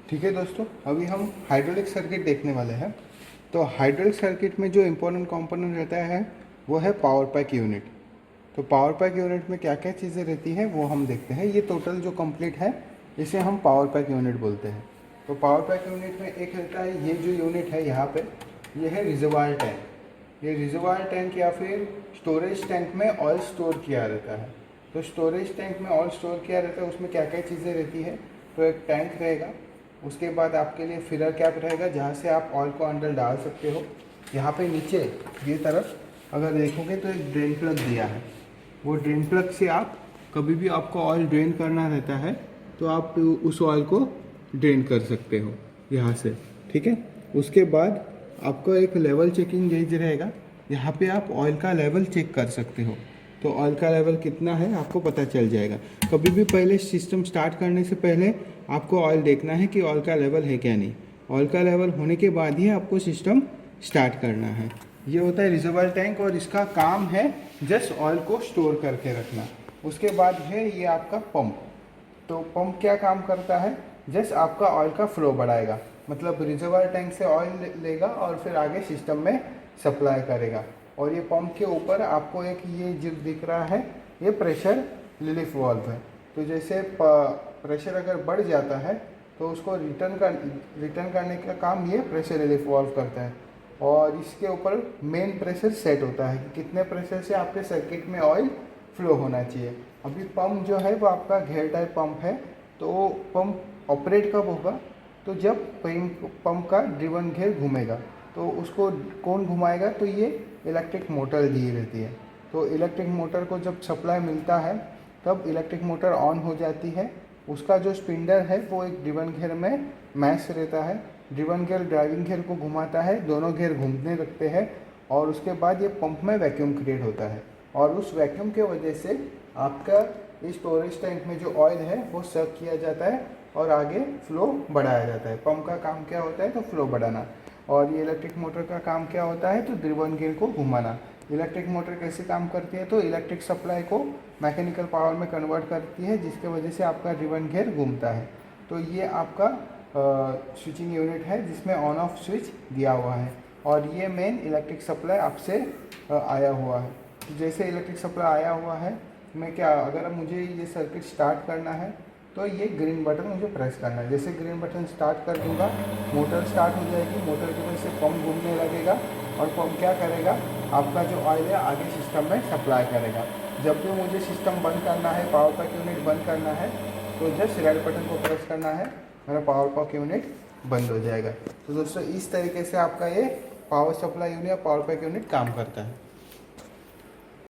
ठीक है दोस्तों, अभी हम हाइड्रोलिक सर्किट देखने वाले हैं। तो हाइड्रोलिक सर्किट में जो इम्पोर्टेंट कंपोनेंट रहता है वो है पावर पैक यूनिट। तो पावर पैक यूनिट में क्या क्या चीज़ें रहती हैं वो हम देखते हैं। ये टोटल जो कंप्लीट है इसे हम पावर पैक यूनिट बोलते हैं। तो पावर पैक यूनिट में एक रहता है, ये जो यूनिट है यहाँ पे, ये है रिजर्वायर टैंक। ये रिजर्वायर टैंक या फिर स्टोरेज टैंक में ऑयल स्टोर किया रहता है। तो स्टोरेज टैंक में ऑयल स्टोर किया रहता है, उसमें क्या क्या चीज़ें रहती है। तो एक टैंक रहेगा, उसके बाद आपके लिए फिलर कैप रहेगा जहाँ से आप ऑयल को अंदर डाल सकते हो। यहाँ पे नीचे ये तरफ अगर देखोगे तो एक ड्रेन प्लग दिया है। वो ड्रेन प्लग से आप कभी भी आपको ऑयल ड्रेन करना रहता है तो आप उस ऑयल को ड्रेन कर सकते हो यहाँ से। ठीक है, उसके बाद आपको एक लेवल चेकिंग गेज रहेगा, यहाँ पे आप ऑयल का लेवल चेक कर सकते हो। तो ऑयल का लेवल कितना है आपको पता चल जाएगा। कभी भी पहले सिस्टम स्टार्ट करने से पहले आपको ऑयल देखना है कि ऑयल का लेवल है क्या नहीं। ऑयल का लेवल होने के बाद ही आपको सिस्टम स्टार्ट करना है। ये होता है रिजर्वायर टैंक और इसका काम है जस्ट ऑयल को स्टोर करके रखना। उसके बाद है ये आपका पंप। तो पंप क्या काम करता है, जस्ट आपका ऑयल का फ्लो बढ़ाएगा, मतलब रिजर्वायर टैंक से ऑयल लेगा और फिर आगे सिस्टम में सप्लाई करेगा। और ये पंप के ऊपर आपको एक ये जो दिख रहा है ये प्रेशर रिलीफ वाल्व है। तो जैसे प्रेशर अगर बढ़ जाता है तो उसको रिटर्न करने का काम ये प्रेशर रिलीफ वाल्व करता है। और इसके ऊपर मेन प्रेशर सेट होता है कि कितने प्रेशर से आपके सर्किट में ऑयल फ्लो होना चाहिए। अभी पंप जो है वो आपका घेर टाइप पंप है। तो पंप ऑपरेट कब होगा, तो जब पंप का ड्रिवन घेर घूमेगा। तो उसको कौन घुमाएगा, तो ये इलेक्ट्रिक मोटर दी रहती है। तो इलेक्ट्रिक मोटर को जब सप्लाई मिलता है तब इलेक्ट्रिक मोटर ऑन हो जाती है। उसका जो स्पिंडर है वो एक ड्रिवन घेर में मैश रहता है। ड्रिवन घेर ड्राइविंग घेर को घुमाता है, दोनों घेर घूमने लगते हैं और उसके बाद ये पंप में वैक्यूम क्रिएट होता है। और उस वैक्यूम के वजह से आपका इस स्टोरेज टैंक में जो ऑयल है वो सर्व किया जाता है और आगे फ्लो बढ़ाया जाता है। पंप का काम क्या होता है, तो फ्लो बढ़ाना। और ये इलेक्ट्रिक मोटर का काम क्या होता है, तो ड्रिवन गियर को घुमाना। इलेक्ट्रिक मोटर कैसे काम करती है, तो इलेक्ट्रिक सप्लाई को मैकेनिकल पावर में कन्वर्ट करती है जिसके वजह से आपका ड्रिवन गियर घूमता है। तो ये आपका स्विचिंग यूनिट है जिसमें ऑन ऑफ स्विच दिया हुआ है। और ये मेन इलेक्ट्रिक सप्लाई आपसे आया हुआ है। जैसे इलेक्ट्रिक सप्लाई आया हुआ है, मैं क्या अगर मुझे ये सर्किट स्टार्ट करना है तो ये ग्रीन बटन मुझे प्रेस करना है। जैसे ग्रीन बटन स्टार्ट कर दूंगा मोटर स्टार्ट हो जाएगी। मोटर की वजह से पंप घूमने लगेगा और पंप क्या करेगा, आपका जो ऑयल है आगे सिस्टम में सप्लाई करेगा। जब भी मुझे सिस्टम बंद करना है, पावर पैक यूनिट बंद करना है, तो जस्ट रेड बटन को प्रेस करना है, मेरा पावर पैक यूनिट बंद हो जाएगा। तो दोस्तों इस तरीके से आपका ये पावर सप्लाई यूनिट या पावर पैक यूनिट काम करता है।